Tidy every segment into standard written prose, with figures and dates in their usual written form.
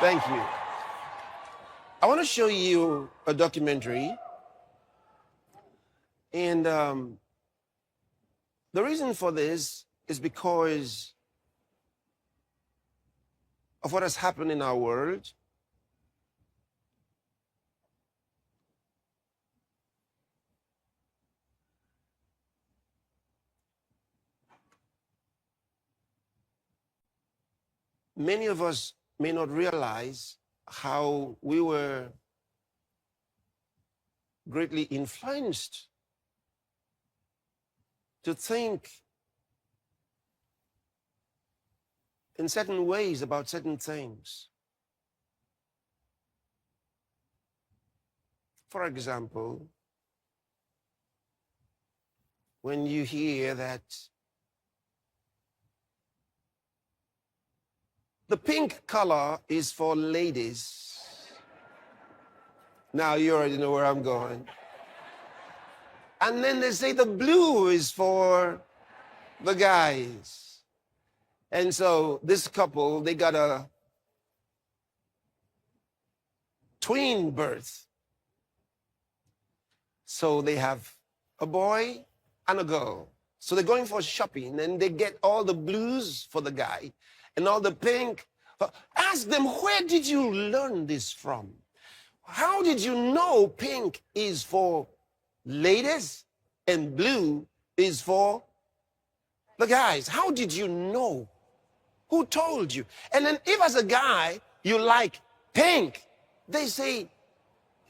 Thank you. I want to show you a documentary. And the reason for this is because of what has happened in our world. Many of us may not realize how we were greatly influenced to think in certain ways about certain things. For example, when you hear that the pink color is for ladies, now you already know where I'm going. And then they say the blue is for the guys. And so this couple, they got a twin birth. So they have a boy and a girl. So they're going for shopping and they get all the blues for the guy and all the pink. Ask them, where did you learn this from? How did you know pink is for ladies and blue is for the guys? How did you know? Who told you? And then if as a guy you like pink, they say,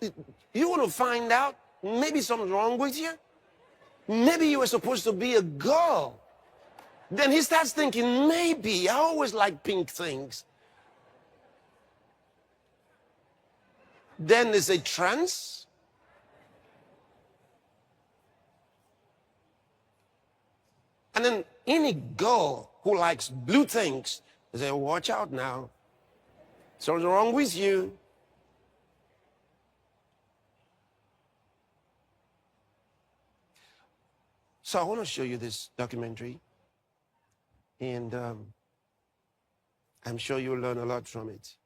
you want to find out maybe something's wrong with you? Maybe you were supposed to be a girl. Then he starts thinking, maybe I always like pink things. Then they say trans. And then any girl who likes blue things, they say, watch out now. Something's wrong with you. So I want to show you this documentary. And I'm sure you'll learn a lot from it.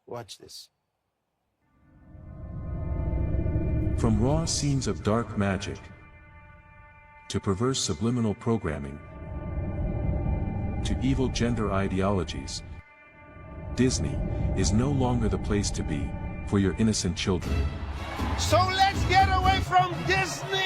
Watch this. From raw scenes of dark magic to perverse subliminal programming to evil gender ideologies, Disney is no longer the place to be for your innocent children. So let's get away from Disney!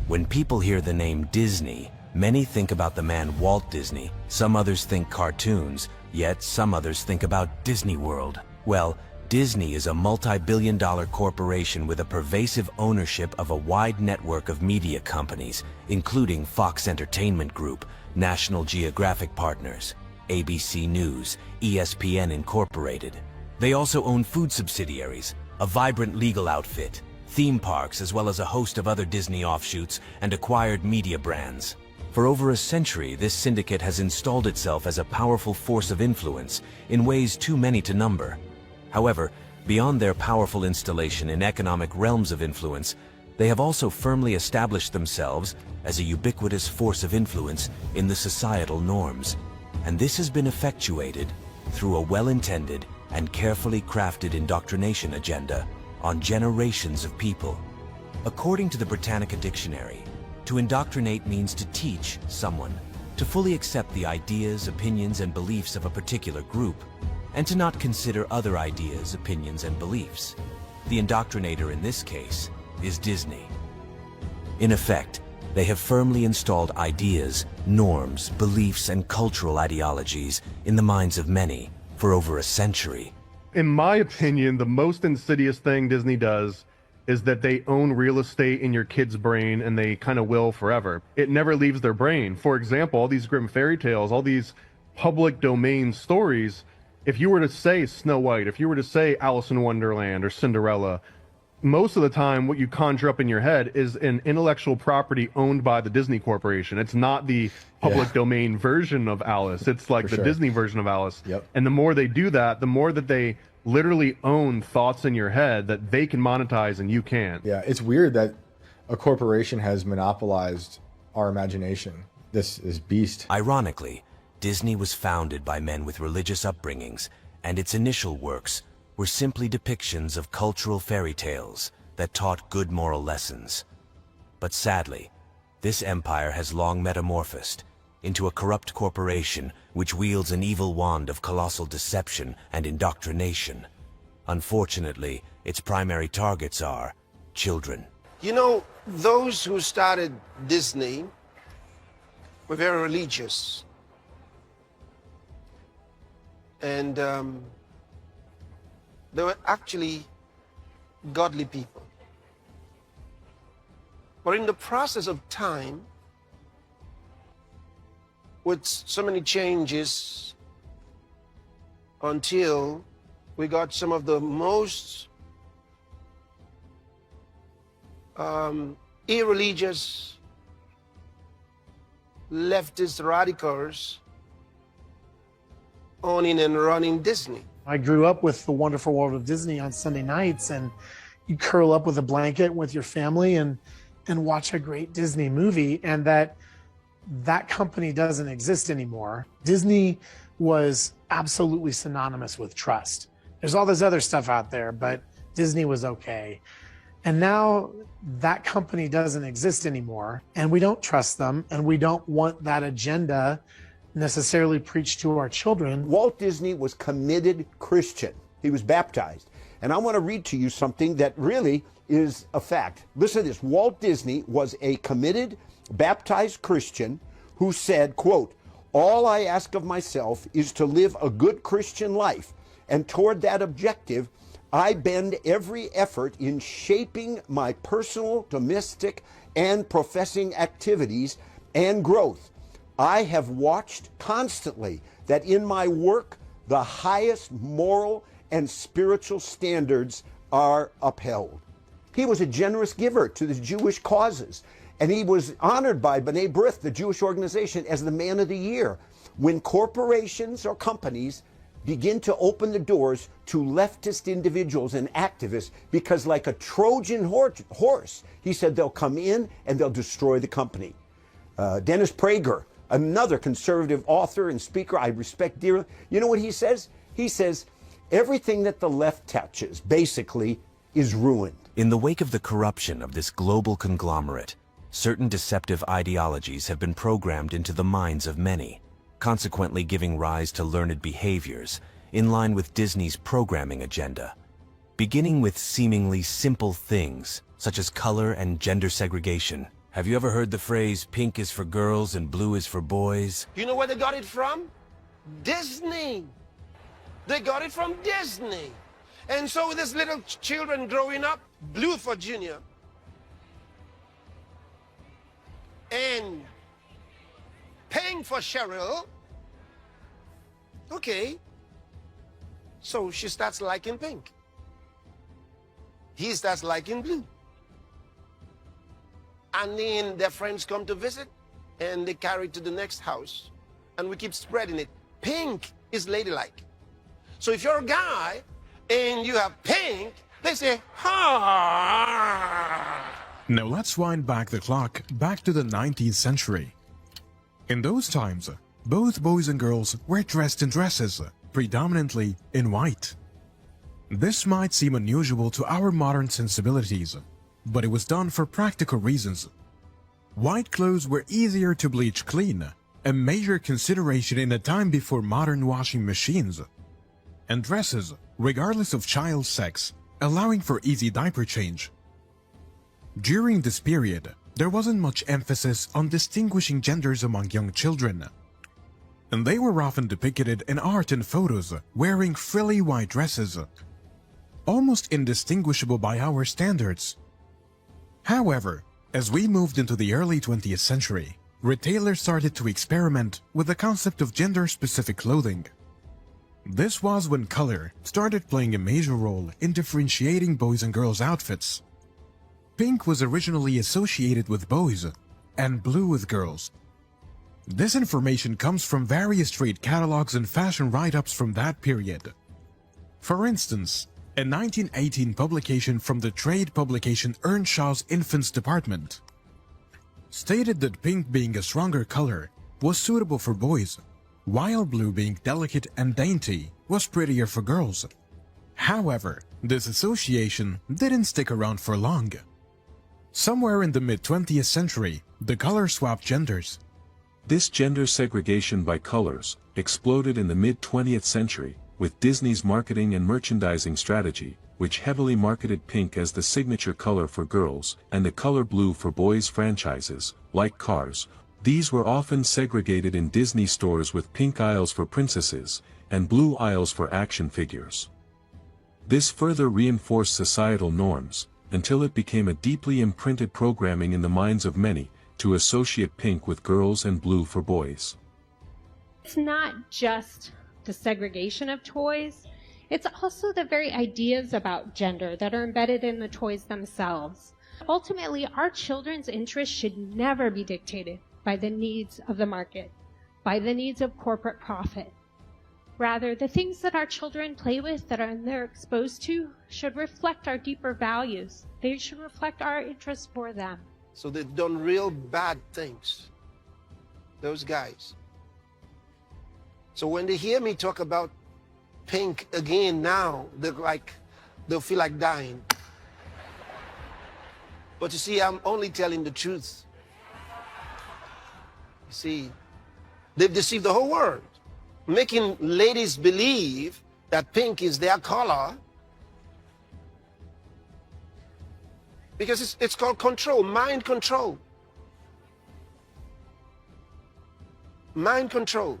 When people hear the name Disney, many think about the man Walt Disney, some others think cartoons, yet some others think about Disney World. Well, Disney is a multi-billion-dollar corporation with a pervasive ownership of a wide network of media companies, including Fox Entertainment Group, National Geographic Partners, ABC News, ESPN Incorporated. They also own food subsidiaries, a vibrant legal outfit, theme parks, as well as a host of other Disney offshoots and acquired media brands. For over a century, this syndicate has installed itself as a powerful force of influence in ways too many to number. However, beyond their powerful installation in economic realms of influence, they have also firmly established themselves as a ubiquitous force of influence in the societal norms. And this has been effectuated through a well-intended and carefully crafted indoctrination agenda on generations of people. According to the Britannica Dictionary, to indoctrinate means to teach someone to fully accept the ideas, opinions, and beliefs of a particular group, and to not consider other ideas, opinions, and beliefs. The indoctrinator in this case is Disney. In effect, they have firmly installed ideas, norms, beliefs, and cultural ideologies in the minds of many for over a century. In my opinion, the most insidious thing Disney does is that they own real estate in your kid's brain, and they kind of will forever. It never leaves their brain. For example, all these grim fairy tales, all these public domain stories, if you were to say Snow White, if you were to say Alice in Wonderland or Cinderella, most of the time what you conjure up in your head is an intellectual property owned by the Disney Corporation. It's not the public domain version of Alice. It's like the Disney version of Alice. Yep. And the more they do that, the more that they literally own thoughts in your head that they can monetize and you can't. Yeah, it's weird that a corporation has monopolized our imagination. This is beast. Ironically, Disney was founded by men with religious upbringings, and its initial works were simply depictions of cultural fairy tales that taught good moral lessons. But sadly, this empire has long metamorphosed into a corrupt corporation which wields an evil wand of colossal deception and indoctrination. Unfortunately, its primary targets are children. You know, those who started Disney were very religious. And they were actually godly people. But in the process of time, with so many changes, until we got some of the most irreligious leftist radicals owning and running Disney. I grew up with The Wonderful World of Disney on Sunday nights, and you curl up with a blanket with your family and watch a great Disney movie, and that company doesn't exist anymore. Disney was absolutely synonymous with trust. There's all this other stuff out there, but Disney was okay. And now that company doesn't exist anymore, and we don't trust them, and we don't want that agenda necessarily preached to our children. Walt Disney was committed Christian. He was baptized. And I want to read to you something that really is a fact. Listen to this. Walt Disney was a committed, baptized Christian who said, quote, "All I ask of myself is to live a good Christian life, and toward that objective, I bend every effort in shaping my personal, domestic, and professing activities and growth. I have watched constantly that in my work, the highest moral and spiritual standards are upheld." He was a generous giver to the Jewish causes, and he was honored by B'nai B'rith, the Jewish organization, as the Man of the Year. When corporations or companies begin to open the doors to leftist individuals and activists, because like a Trojan horse, he said they'll come in and they'll destroy the company. Dennis Prager, another conservative author and speaker I respect dearly, you know what he says? He says, everything that the left touches, basically, is ruined. In the wake of the corruption of this global conglomerate, certain deceptive ideologies have been programmed into the minds of many, consequently giving rise to learned behaviors in line with Disney's programming agenda. Beginning with seemingly simple things, such as color and gender segregation. Have you ever heard the phrase, pink is for girls and blue is for boys? You know where they got it from? Disney. They got it from Disney. And so with these little children growing up, blue for Junior, and pink for Cheryl. Okay. So she starts liking pink. He starts liking blue. And then their friends come to visit, and they carry it to the next house. And we keep spreading it. Pink is ladylike. So if you're a guy and you have pink, they say, ha. Now let's wind back the clock back to the 19th century. In those times, both boys and girls were dressed in dresses, predominantly in white. This might seem unusual to our modern sensibilities, but it was done for practical reasons. White clothes were easier to bleach clean, a major consideration in a time before modern washing machines. And dresses, regardless of child sex, allowing for easy diaper change. During this period, there wasn't much emphasis on distinguishing genders among young children, and they were often depicted in art and photos wearing frilly white dresses, almost indistinguishable by our standards. However, as we moved into the early 20th century, retailers started to experiment with the concept of gender-specific clothing. This was when color started playing a major role in differentiating boys and girls' outfits. Pink was originally associated with boys and blue with girls. This information comes from various trade catalogs and fashion write-ups from that period. For instance, a 1918 publication from the trade publication Earnshaw's Infants Department stated that pink, being a stronger color, was suitable for boys, while blue, being delicate and dainty, was prettier for girls. However, this association didn't stick around for long. Somewhere in the mid-20th century, the color swapped genders. This gender segregation by colors exploded in the mid-20th century, with Disney's marketing and merchandising strategy, which heavily marketed pink as the signature color for girls and the color blue for boys. Franchises, like Cars, these were often segregated in Disney stores with pink aisles for princesses and blue aisles for action figures. This further reinforced societal norms, until it became a deeply imprinted programming in the minds of many, to associate pink with girls and blue for boys. It's not just the segregation of toys, it's also the very ideas about gender that are embedded in the toys themselves. Ultimately, our children's interests should never be dictated by the needs of the market, by the needs of corporate profit. Rather, the things that our children play with, that they're exposed to, should reflect our deeper values. They should reflect our interests for them. So they've done real bad things, those guys. So when they hear me talk about pink again now, they'll feel like dying. But you see, I'm only telling the truth. You see, they've deceived the whole world, making ladies believe that pink is their color, because it's called control, mind control. Mind control.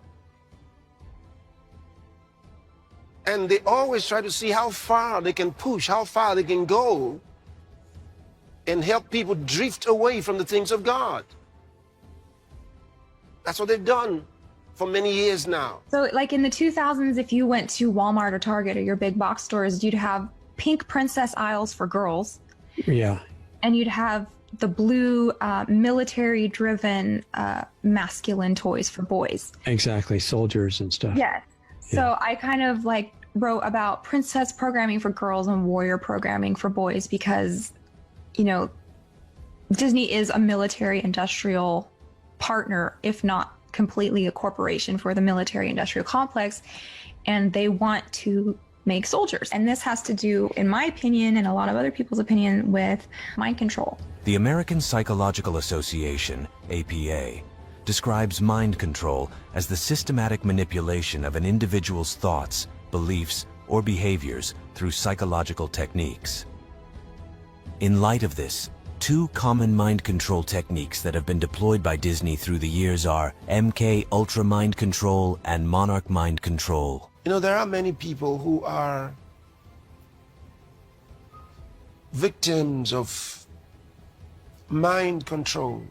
And they always try to see how far they can push, how far they can go, and help people drift away from the things of God. That's what they've done for many years now. So like in the 2000s, if you went to Walmart or Target or your big box stores, you'd have pink princess aisles for girls. Yeah. And you'd have the blue military-driven masculine toys for boys. Exactly, soldiers and stuff. Yes. So I kind of like wrote about princess programming for girls and warrior programming for boys because, you know, Disney is a military industrial partner, if not completely a corporation for the military industrial complex, and they want to make soldiers. And this has to do, in my opinion, and a lot of other people's opinion, with mind control. The American Psychological Association, APA, describes mind control as the systematic manipulation of an individual's thoughts, beliefs, or behaviors through psychological techniques. In light of this, two common mind control techniques that have been deployed by Disney through the years are MK Ultra Mind Control and Monarch Mind Control. You know, there are many people who are victims of mind control,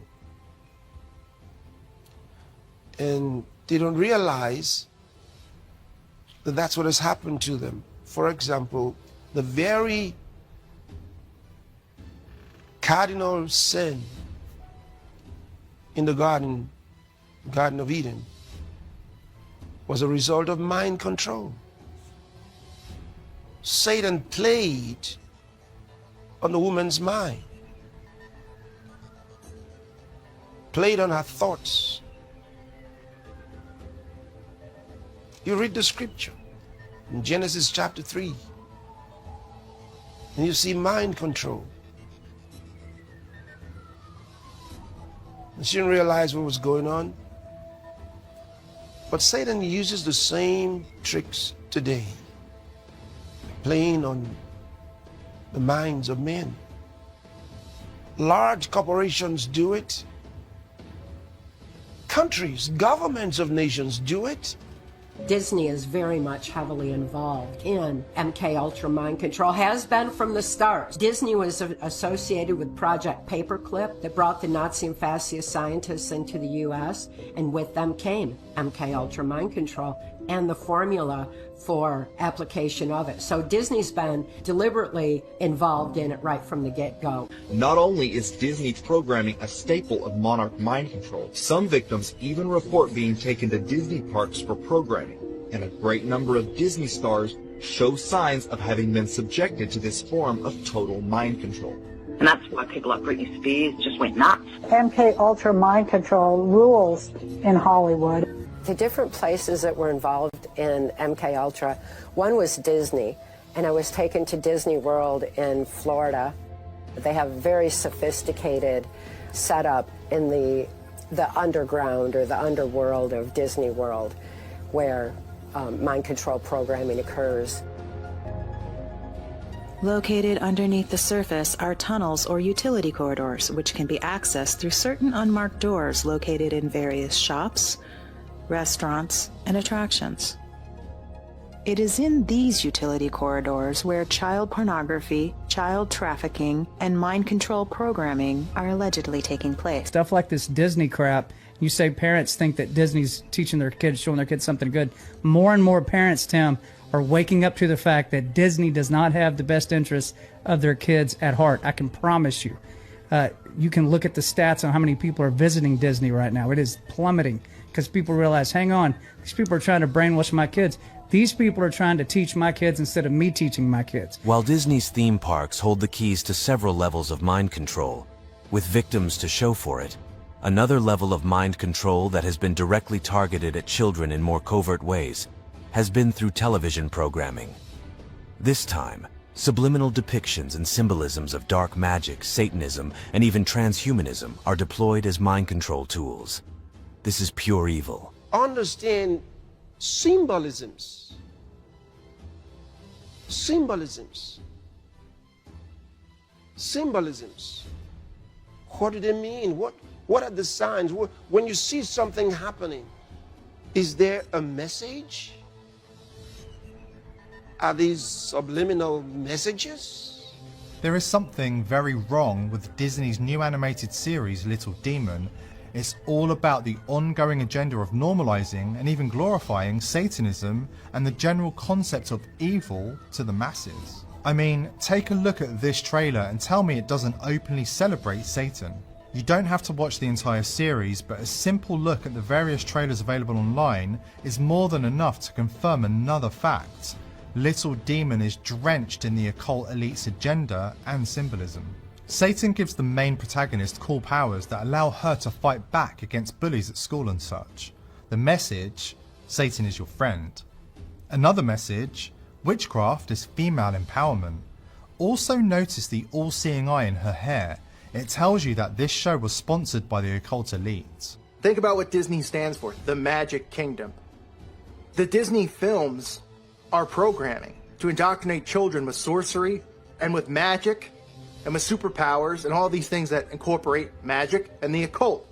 and they don't realize that that's what has happened to them. For example, the very cardinal sin in the Garden of Eden was a result of mind control. Satan played on the woman's mind, played on her thoughts. You read the scripture in Genesis chapter 3, and you see mind control. And she didn't realize what was going on. But Satan uses the same tricks today, playing on the minds of men. Large corporations do it. Countries, governments of nations do it. Disney is very much heavily involved in MK Ultra Mind Control, has been from the start. Disney was associated with Project Paperclip that brought the Nazi and fascist scientists into the U.S., and with them came MK Ultra Mind Control and the formula for application of it. So Disney's been deliberately involved in it right from the get-go. Not only is Disney programming a staple of Monarch Mind Control, some victims even report being taken to Disney parks for programming, and a great number of Disney stars show signs of having been subjected to this form of total mind control. And that's why people like Britney Spears just went nuts. MK Ultra mind control rules in Hollywood. The different places that were involved in MK Ultra, one was Disney, and I was taken to Disney World in Florida. They have very sophisticated setup in the underground or the underworld of Disney World, where mind control programming occurs. Located underneath the surface are tunnels or utility corridors, which can be accessed through certain unmarked doors located in various shops, restaurants, and attractions. It is in these utility corridors where child pornography, child trafficking, and mind control programming are allegedly taking place. Stuff like this Disney crap, you say parents think that Disney's teaching their kids, showing their kids something good. More and more parents, Tim, are waking up to the fact that Disney does not have the best interests of their kids at heart. I can promise you. You can look at the stats on how many people are visiting Disney right now. It is plummeting because people realize, hang on, these people are trying to brainwash my kids. These people are trying to teach my kids instead of me teaching my kids. While Disney's theme parks hold the keys to several levels of mind control, with victims to show for it, another level of mind control that has been directly targeted at children in more covert ways has been through television programming. This time, subliminal depictions and symbolisms of dark magic, Satanism, and even transhumanism are deployed as mind control tools. This is pure evil. Understand symbolisms. Symbolisms. Symbolisms. What do they mean? What are the signs? When you see something happening, is there a message? Are these subliminal messages? There is something very wrong with Disney's new animated series, Little Demon. It's all about the ongoing agenda of normalizing and even glorifying Satanism and the general concept of evil to the masses. I mean, take a look at this trailer and tell me it doesn't openly celebrate Satan. You don't have to watch the entire series, but a simple look at the various trailers available online is more than enough to confirm another fact. Little Demon is drenched in the occult elite's agenda and symbolism. Satan gives the main protagonist cool powers that allow her to fight back against bullies at school and such. The message, Satan is your friend. Another message, witchcraft is female empowerment. Also notice the all-seeing eye in her hair. It tells you that this show was sponsored by the occult elite. Think about what Disney stands for, the Magic Kingdom. The Disney films are programming to indoctrinate children with sorcery and with magic and with superpowers and all these things that incorporate magic and the occult.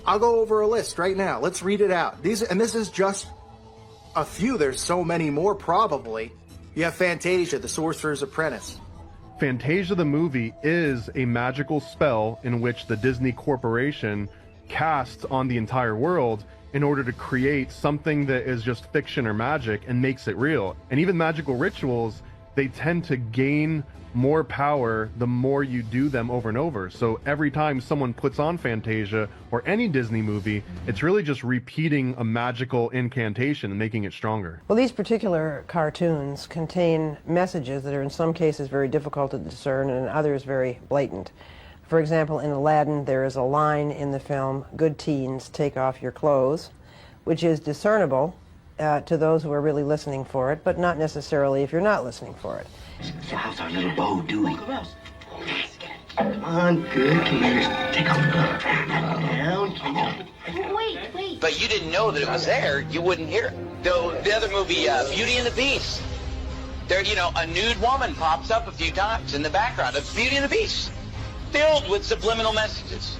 I'll go over a list right now. Let's read it out. This is just a few. There's so many more probably. You have Fantasia, the Sorcerer's Apprentice. Fantasia the movie is a magical spell in which the Disney Corporation casts on the entire world in order to create something that is just fiction or magic and makes it real. And even magical rituals, they tend to gain more power the more you do them over and over. So every time someone puts on Fantasia or any Disney movie, it's really just repeating a magical incantation and making it stronger. Well, these particular cartoons contain messages that are in some cases very difficult to discern and in others very blatant. For example, in Aladdin, there is a line in the film, "Good teens, take off your clothes," which is discernible to those who are really listening for it, but not necessarily if you're not listening for it. So how's our little Bo doing? Come on, good tears. Take off the down. Wait. But you didn't know that it was there. You wouldn't hear it. The other movie, Beauty and the Beast. There, a nude woman pops up a few times in the background of Beauty and the Beast, filled with subliminal messages.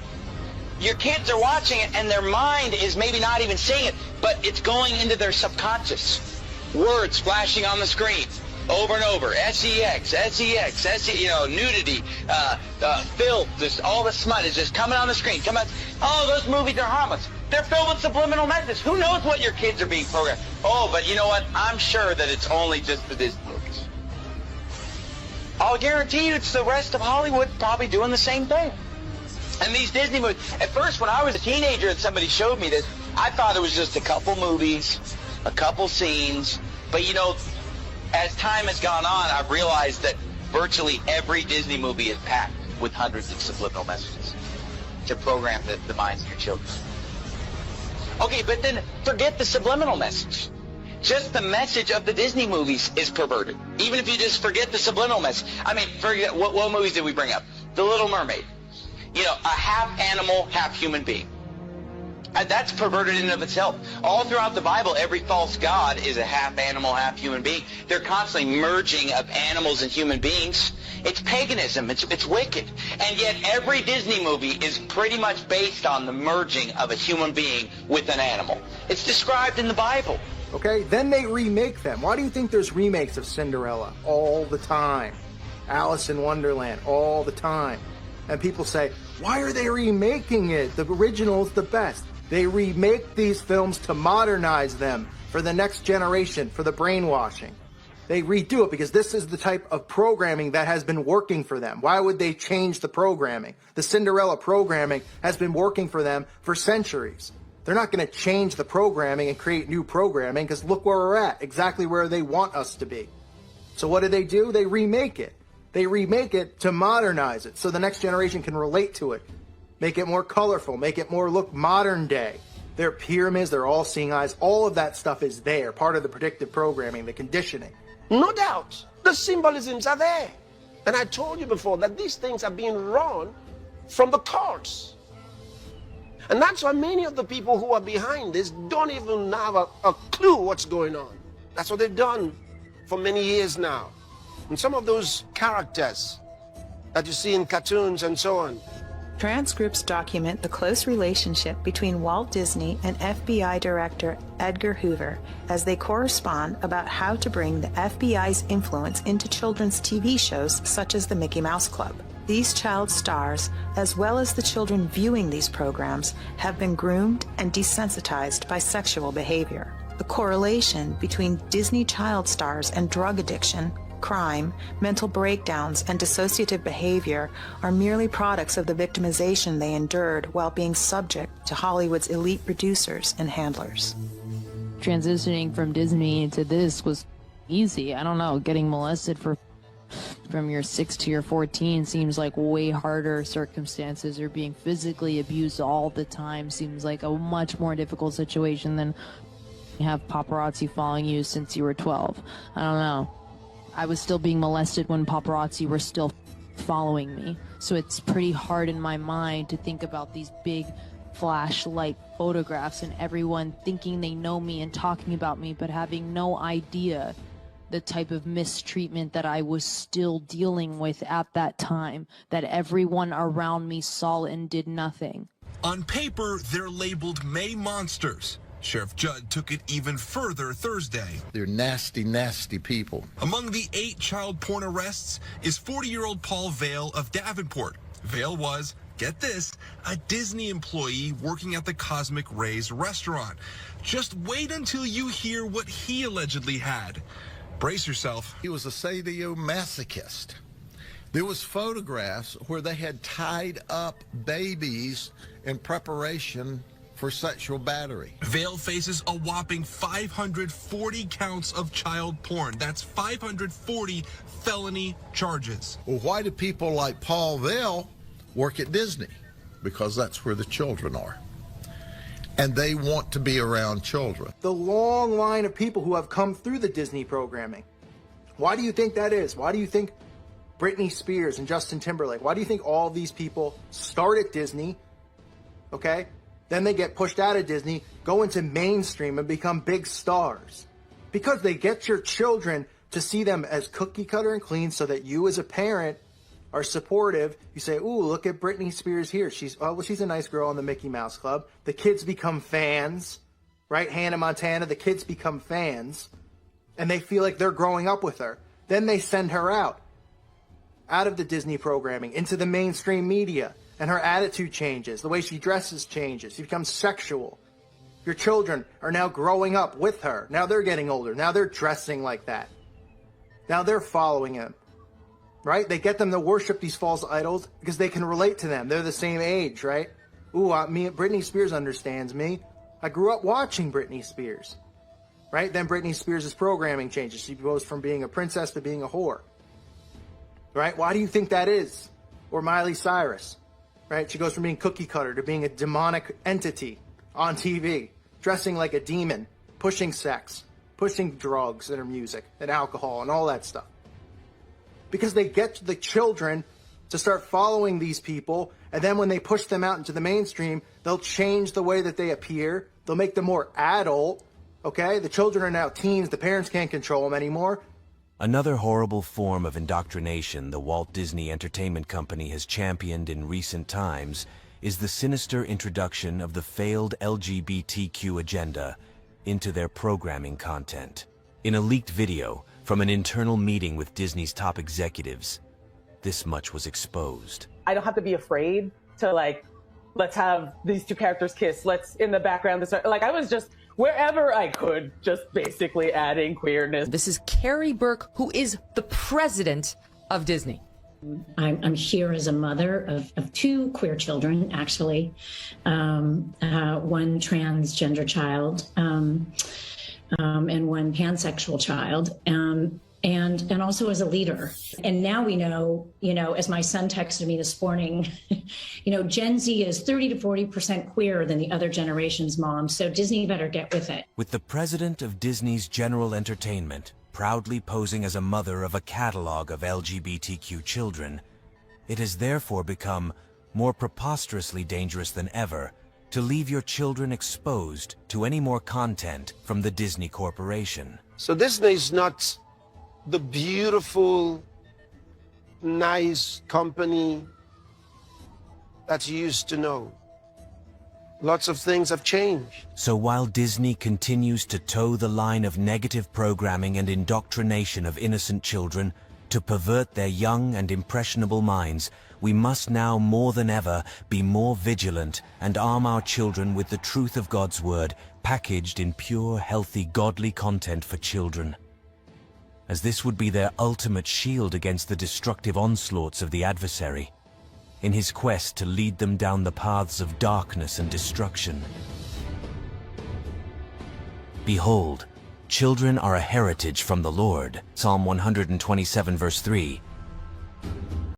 Your kids are watching it, and their mind is maybe not even seeing it, but it's going into their subconscious. Words flashing on the screen over and over. sex, nudity, filth, just all the smut is just coming on the screen. Oh, those movies are harmless. They're filled with subliminal messages. Who knows what your kids are being programmed? Oh, but you know what? I'm sure that it's only just for Disney movies. I'll guarantee you it's the rest of Hollywood probably doing the same thing. And these Disney movies, at first when I was a teenager and somebody showed me this, I thought it was just a couple movies, a couple scenes, but As time has gone on, I've realized that virtually every Disney movie is packed with hundreds of subliminal messages to program the minds of your children. Okay, but then forget the subliminal message. Just the message of the Disney movies is perverted. Even if you just forget the subliminal message. I mean, forget, what movies did we bring up? The Little Mermaid. You know, a half animal, half human being. That's perverted in and of itself. All throughout the Bible, every false god is a half animal, half human being. They're constantly merging of animals and human beings. It's paganism. It's wicked. And yet every Disney movie is pretty much based on the merging of a human being with an animal. It's described in the Bible. Okay, then they remake them. Why do you think there's remakes of Cinderella all the time? Alice in Wonderland all the time. And people say, why are they remaking it? The original is the best. They remake these films to modernize them for the next generation, for the brainwashing. They redo it because this is the type of programming that has been working for them. Why would they change the programming? The Cinderella programming has been working for them for centuries. They're not going to change the programming and create new programming because look where we're at, exactly where they want us to be. So what do? They remake it. They remake it to modernize it so the next generation can relate to it. Make it more colorful, make it more look modern day. Their pyramids, their all-seeing eyes, all of that stuff is there, part of the predictive programming, the conditioning. No doubt, the symbolisms are there. And I told you before that these things are being run from the courts. And that's why many of the people who are behind this don't even have a clue what's going on. That's what they've done for many years now. And some of those characters that you see in cartoons and so on, Transcripts document the close relationship between Walt Disney and FBI Director Edgar Hoover as they correspond about how to bring the FBI's influence into children's TV shows such as the Mickey Mouse Club. These child stars, as well as the children viewing these programs, have been groomed and desensitized by sexual behavior. The correlation between Disney child stars and drug addiction, crime, mental breakdowns, and dissociative behavior are merely products of the victimization they endured while being subject to Hollywood's elite producers and handlers. Transitioning from Disney to this was easy. I don't know, getting molested from your 6 to your 14 seems like way harder circumstances, or being physically abused all the time seems like a much more difficult situation than you have paparazzi following you since you were 12. I don't know. I was still being molested when paparazzi were still following me. So it's pretty hard in my mind to think about these big flashlight photographs and everyone thinking they know me and talking about me, but having no idea the type of mistreatment that I was still dealing with at that time, that everyone around me saw and did nothing. On paper, they're labeled May monsters. Sheriff Judd took it even further Thursday. They're nasty, nasty people. Among the 8 child porn arrests is 40-year-old Paul Vail of Davenport. Vail was, get this, a Disney employee working at the Cosmic Rays restaurant. Just wait until you hear what he allegedly had. Brace yourself. He was a sadomasochist. There was photographs where they had tied up babies in preparation for sexual battery. Vail faces a whopping 540 counts of child porn. That's 540 felony charges. Well, why do people like Paul Vail work at Disney? Because that's where the children are. And they want to be around children. The long line of people who have come through the Disney programming. Why do you think that is? Why do you think Britney Spears and Justin Timberlake, why do you think all these people start at Disney, okay? Then they get pushed out of Disney, go into mainstream and become big stars. Because they get your children to see them as cookie cutter and clean so that you as a parent are supportive. You say, ooh, look at Britney Spears here. She's a nice girl in the Mickey Mouse Club. The kids become fans, right? Hannah Montana, the kids become fans. And they feel like they're growing up with her. Then they send her out of the Disney programming, into the mainstream media. And her attitude changes. The way she dresses changes. She becomes sexual. Your children are now growing up with her. Now they're getting older. Now they're dressing like that. Now they're following him. Right? They get them to worship these false idols because they can relate to them. They're the same age, right? Ooh, Britney Spears understands me. I grew up watching Britney Spears. right? Then Britney Spears' programming changes. She goes from being a princess to being a whore, right? Why do you think that is? Or Miley Cyrus, right? She goes from being cookie cutter to being a demonic entity on TV, dressing like a demon, pushing sex, pushing drugs in her music and alcohol and all that stuff. Because they get the children to start following these people, and then when they push them out into the mainstream, they'll change the way that they appear. They'll make them more adult, okay? The children are now teens. The parents can't control them anymore. Another horrible form of indoctrination the Walt Disney Entertainment Company has championed in recent times is the sinister introduction of the failed LGBTQ agenda into their programming content. In a leaked video from an internal meeting with Disney's top executives, this much was exposed. I don't have to be afraid to, like, let's have these two characters kiss, let's in the background, like, I was just wherever I could, just basically adding queerness. This is Carrie Burke, who is the president of Disney. I'm here as a mother of two queer children, actually, one transgender child and one pansexual child, and also as a leader. And now we know, as my son texted me this morning, Gen Z is 30 to 40% queerer than the other generation's moms, so Disney better get with it. With the president of Disney's General Entertainment proudly posing as a mother of a catalog of LGBTQ children, it has therefore become more preposterously dangerous than ever to leave your children exposed to any more content from the Disney Corporation. So Disney is not the beautiful, nice company that you used to know. Lots of things have changed. So while Disney continues to toe the line of negative programming and indoctrination of innocent children to pervert their young and impressionable minds, we must now more than ever be more vigilant and arm our children with the truth of God's word, packaged in pure, healthy, godly content for children, as this would be their ultimate shield against the destructive onslaughts of the adversary in his quest to lead them down the paths of darkness and destruction. Behold, children are a heritage from the Lord, Psalm 127 verse 3,